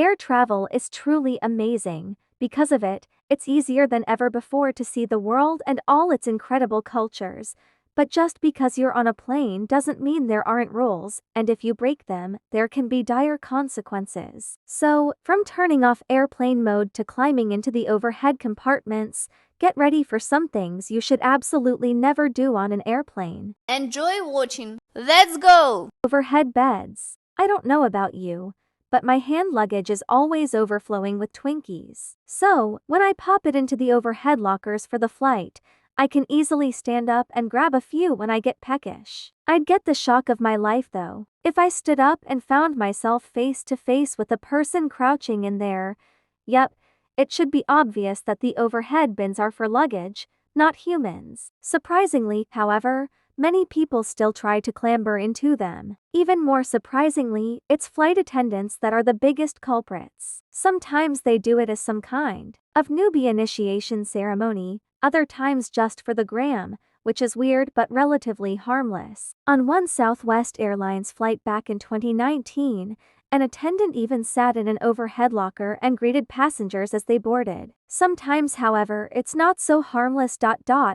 Air travel is truly amazing. Because of it, it's easier than ever before to see the world and all its incredible cultures. But just because you're on a plane doesn't mean there aren't rules, and if you break them, there can be dire consequences. So, from turning off airplane mode to climbing into the overhead compartments, get ready for some things you should absolutely never do on an airplane. Enjoy watching. Let's go! Overhead beds. I don't know about you, but my hand luggage is always overflowing with Twinkies. So, when I pop it into the overhead lockers for the flight, I can easily stand up and grab a few when I get peckish. I'd get the shock of my life though, if I stood up and found myself face to face with a person crouching in there. Yep, it should be obvious that the overhead bins are for luggage, not humans. Surprisingly, however, many people still try to clamber into them. Even more surprisingly, it's flight attendants that are the biggest culprits. Sometimes they do it as some kind of newbie initiation ceremony, other times just for the gram, which is weird but relatively harmless. On one Southwest Airlines flight back in 2019, an attendant even sat in an overhead locker and greeted passengers as they boarded. Sometimes, however, it's not so harmless.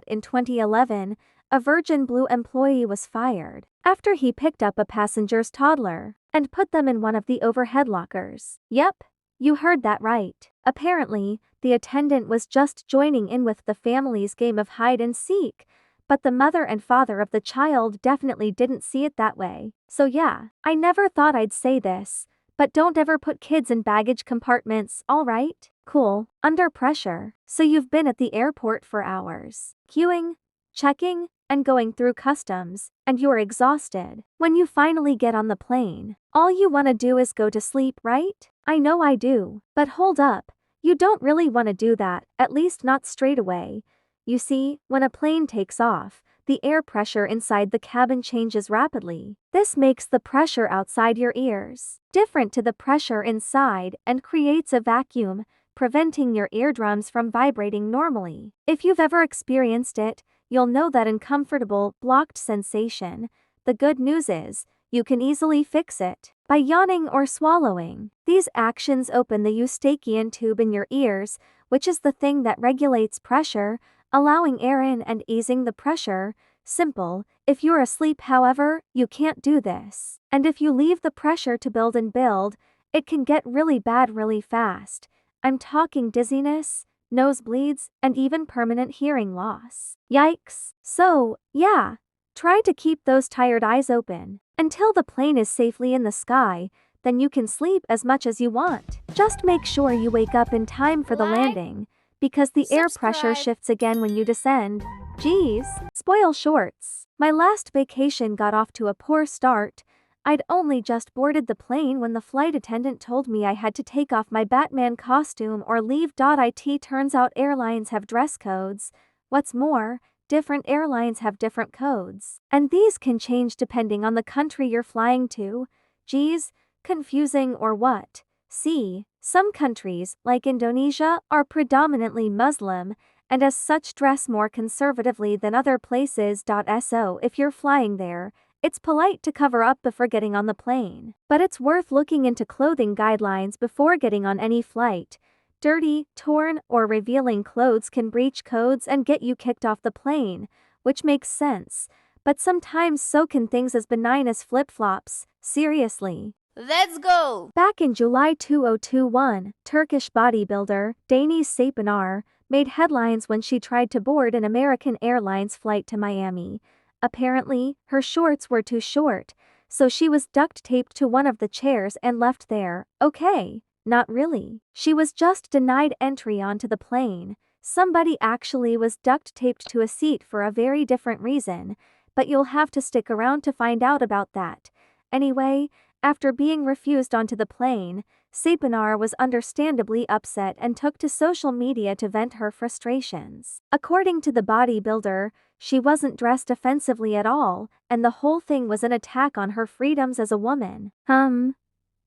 In 2011, a Virgin Blue employee was fired after he picked up a passenger's toddler and put them in one of the overhead lockers. Yep, you heard that right. Apparently, the attendant was just joining in with the family's game of hide and seek, but the mother and father of the child definitely didn't see it that way. So yeah, I never thought I'd say this, but don't ever put kids in baggage compartments, alright? Cool. Under pressure. So you've been at the airport for hours, queuing, checking, and going through customs, and you're exhausted. When you finally get on the plane, all you want to do is go to sleep, right? I know I do. But hold up, you don't really want to do that, at least not straight away. You see, when a plane takes off, the air pressure inside the cabin changes rapidly. This makes the pressure outside your ears different to the pressure inside and creates a vacuum, preventing your eardrums from vibrating normally. If you've ever experienced it, you'll know that uncomfortable, blocked sensation. The good news is, you can easily fix it by yawning or swallowing. These actions open the eustachian tube in your ears, which is the thing that regulates pressure, allowing air in and easing the pressure. Simple. If you're asleep, however, you can't do this. And if you leave the pressure to build and build, it can get really bad really fast. I'm talking dizziness, nosebleeds, and even permanent hearing loss. Yikes. So, yeah, try to keep those tired eyes open until the plane is safely in the sky, then you can sleep as much as you want. Just make sure you wake up in time for the landing, because the air pressure shifts again when you descend. Geez, spoil shorts. My last vacation got off to a poor start. I'd only just boarded the plane when the flight attendant told me I had to take off my Batman costume or leave. It turns out airlines have dress codes. What's more, different airlines have different codes, and these can change depending on the country you're flying to. Geez, confusing or what? See, some countries, like Indonesia, are predominantly Muslim, and as such dress more conservatively than other places. So if you're flying there, it's polite to cover up before getting on the plane. But it's worth looking into clothing guidelines before getting on any flight. Dirty, torn, or revealing clothes can breach codes and get you kicked off the plane, which makes sense. But sometimes so can things as benign as flip-flops. Seriously. Let's go! Back in July 2021, Turkish bodybuilder Deniz Saypenar made headlines when she tried to board an American Airlines flight to Miami. Apparently, her shorts were too short, so she was duct taped to one of the chairs and left there. Okay, not really. She was just denied entry onto the plane. Somebody actually was duct taped to a seat for a very different reason, but you'll have to stick around to find out about that. Anyway, after being refused onto the plane, Saypenar was understandably upset and took to social media to vent her frustrations. According to the bodybuilder, she wasn't dressed offensively at all, and the whole thing was an attack on her freedoms as a woman.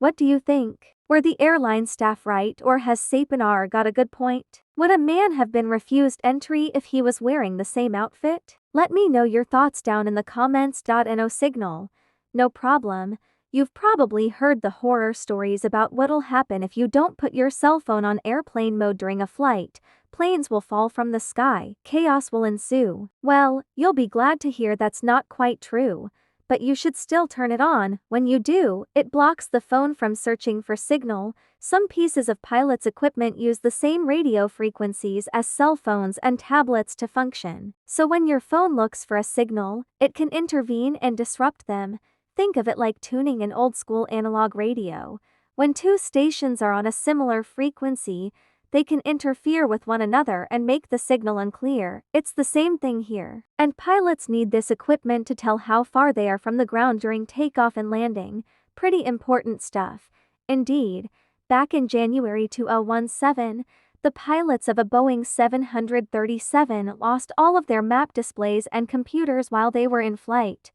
What do you think? Were the airline staff right, or has Saypenar got a good point? Would a man have been refused entry if he was wearing the same outfit? Let me know your thoughts down in the comments. No signal. No problem. You've probably heard the horror stories about what'll happen if you don't put your cell phone on airplane mode during a flight. Planes will fall from the sky, chaos will ensue. Well, you'll be glad to hear that's not quite true. But you should still turn it on. When you do, it blocks the phone from searching for signal. Some pieces of pilot's equipment use the same radio frequencies as cell phones and tablets to function. So when your phone looks for a signal, it can intervene and disrupt them. Think of it like tuning an old-school analog radio. When two stations are on a similar frequency, they can interfere with one another and make the signal unclear. It's the same thing here. And pilots need this equipment to tell how far they are from the ground during takeoff and landing. Pretty important stuff. Indeed, back in January 2017, the pilots of a Boeing 737 lost all of their map displays and computers while they were in flight.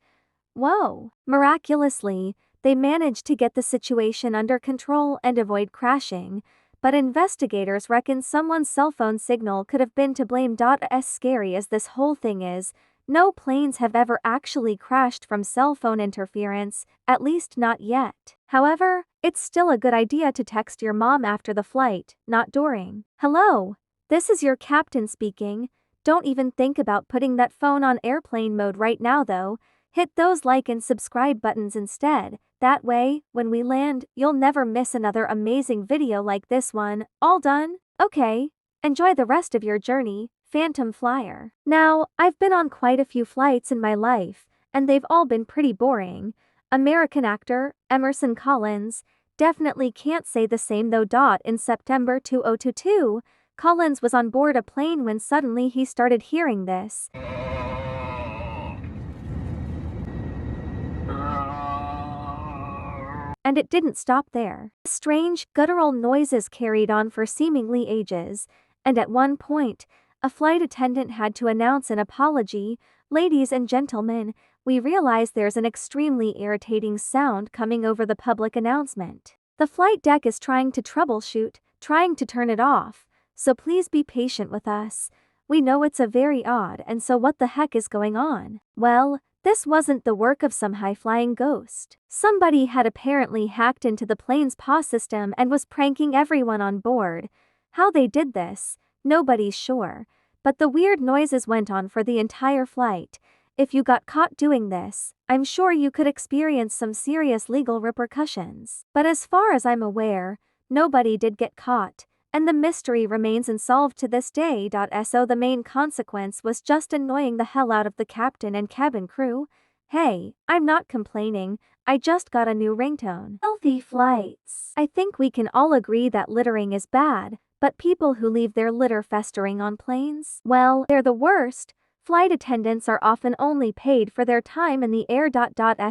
Whoa! Miraculously, they managed to get the situation under control and avoid crashing, but investigators reckon someone's cell phone signal could have been to blame. As scary as this whole thing is, no planes have ever actually crashed from cell phone interference, at least not yet. However, it's still a good idea to text your mom after the flight, not during. Hello, this is your captain speaking. Don't even think about putting that phone on airplane mode right now though. Hit those like and subscribe buttons instead. That way, when we land, you'll never miss another amazing video like this one. All done? Okay. Enjoy the rest of your journey, Phantom Flyer. Now, I've been on quite a few flights in my life, and they've all been pretty boring. American actor, Emerson Collins, definitely can't say the same though. In September 2022, Collins was on board a plane when suddenly he started hearing this. And it didn't stop there. Strange, guttural noises carried on for seemingly ages, and at one point, a flight attendant had to announce an apology. Ladies and gentlemen, we realize there's an extremely irritating sound coming over the public announcement. The flight deck is trying to troubleshoot, trying to turn it off, so please be patient with us. We know it's a very odd, and so what the heck is going on? Well, this wasn't the work of some high-flying ghost. Somebody had apparently hacked into the plane's PA system and was pranking everyone on board. How they did this, nobody's sure, but the weird noises went on for the entire flight. If you got caught doing this, I'm sure you could experience some serious legal repercussions. But as far as I'm aware, nobody did get caught, and the mystery remains unsolved to this day. So the main consequence was just annoying the hell out of the captain and cabin crew. Hey, I'm not complaining, I just got a new ringtone. Healthy flights. I think we can all agree that littering is bad, but people who leave their litter festering on planes, well, they're the worst. Flight attendants are often only paid for their time in the air.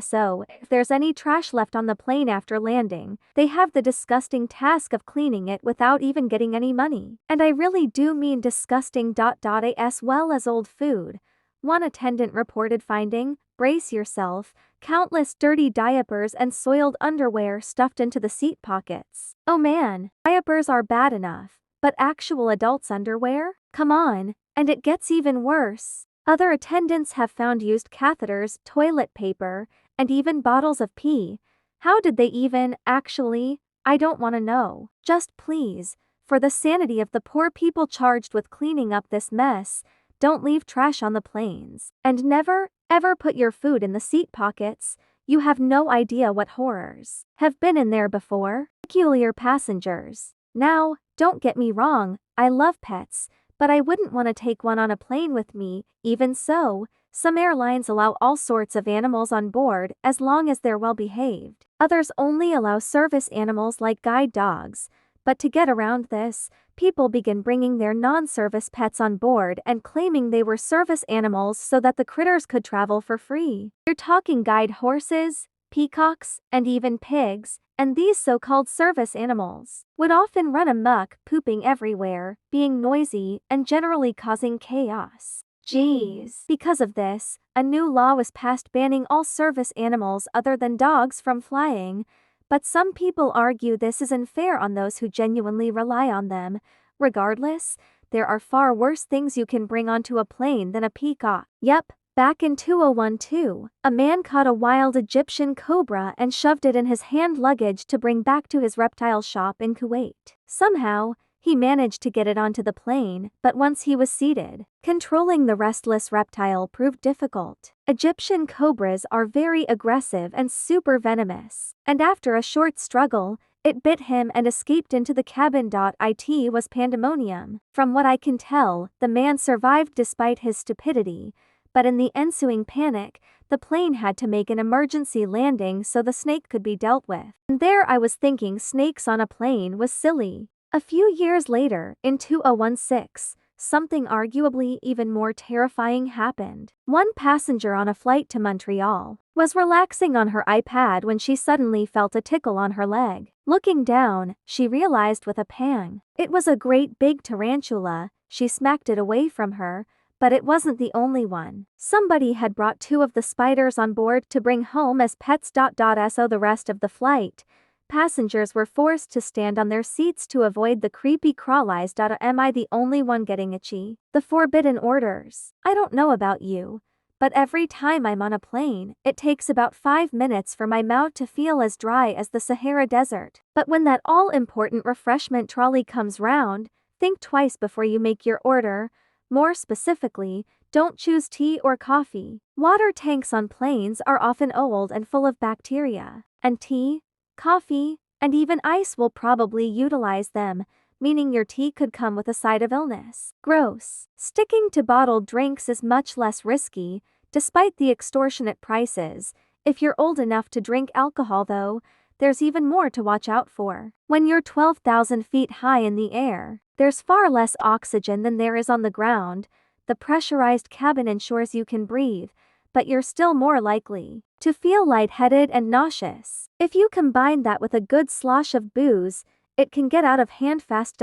So, if there's any trash left on the plane after landing, they have the disgusting task of cleaning it without even getting any money. And I really do mean disgusting. As well as old food. One attendant reported finding, brace yourself, countless dirty diapers and soiled underwear stuffed into the seat pockets. Oh man, diapers are bad enough, but actual adults' underwear? Come on. And it gets even worse. Other attendants have found used catheters, toilet paper, and even bottles of pee. How did they even, actually? I don't want to know. Just please, for the sanity of the poor people charged with cleaning up this mess, don't leave trash on the planes. And never, ever put your food in the seat pockets. You have no idea what horrors have been in there before. Peculiar passengers. Now, don't get me wrong, I love pets, but I wouldn't want to take one on a plane with me. Even so, some airlines allow all sorts of animals on board as long as they're well behaved. Others only allow service animals like guide dogs. But to get around this, people begin bringing their non-service pets on board and claiming they were service animals so that the critters could travel for free. You're talking guide horses, peacocks, and even pigs, and these so-called service animals would often run amok, pooping everywhere, being noisy, and generally causing chaos. Jeez. Because of this, a new law was passed banning all service animals other than dogs from flying, but some people argue this is unfair on those who genuinely rely on them. Regardless, there are far worse things you can bring onto a plane than a peacock. Yep, Back in 2012, a man caught a wild Egyptian cobra and shoved it in his hand luggage to bring back to his reptile shop in Kuwait. Somehow, he managed to get it onto the plane, but once he was seated, controlling the restless reptile proved difficult. Egyptian cobras are very aggressive and super venomous, and after a short struggle, it bit him and escaped into the cabin. It was pandemonium. From what I can tell, the man survived despite his stupidity, but in the ensuing panic, the plane had to make an emergency landing so the snake could be dealt with. And there I was thinking snakes on a plane was silly. A few years later, in 2016, something arguably even more terrifying happened. One passenger on a flight to Montreal was relaxing on her iPad when she suddenly felt a tickle on her leg. Looking down, she realized with a pang. It was a great big tarantula. She smacked it away from her, but it wasn't the only one. Somebody had brought 2 of the spiders on board to bring home as pets. So the rest of the flight, passengers were forced to stand on their seats to avoid the creepy crawlies. Am I the only one getting itchy? The forbidden orders. I don't know about you, but every time I'm on a plane, it takes about 5 minutes for my mouth to feel as dry as the Sahara Desert. But when that all-important refreshment trolley comes round, think twice before you make your order. More specifically, don't choose tea or coffee. Water tanks on planes are often old and full of bacteria, and tea, coffee, and even ice will probably utilize them, meaning your tea could come with a side of illness. Gross. Sticking to bottled drinks is much less risky, despite the extortionate prices. If you're old enough to drink alcohol though, there's even more to watch out for. When you're 12,000 feet high in the air, there's far less oxygen than there is on the ground. The pressurized cabin ensures you can breathe, but you're still more likely to feel lightheaded and nauseous. If you combine that with a good slosh of booze, it can get out of hand fast.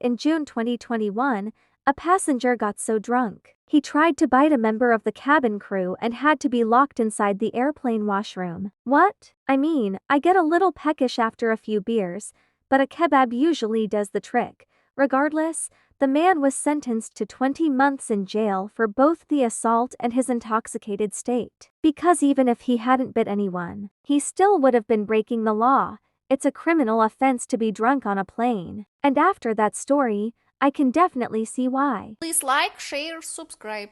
In June 2021, a passenger got so drunk, he tried to bite a member of the cabin crew and had to be locked inside the airplane washroom. What? I mean, I get a little peckish after a few beers, but a kebab usually does the trick. Regardless, the man was sentenced to 20 months in jail for both the assault and his intoxicated state. Because even if he hadn't bit anyone, he still would have been breaking the law. It's a criminal offense to be drunk on a plane. And after that story, I can definitely see why. Please like, share, subscribe.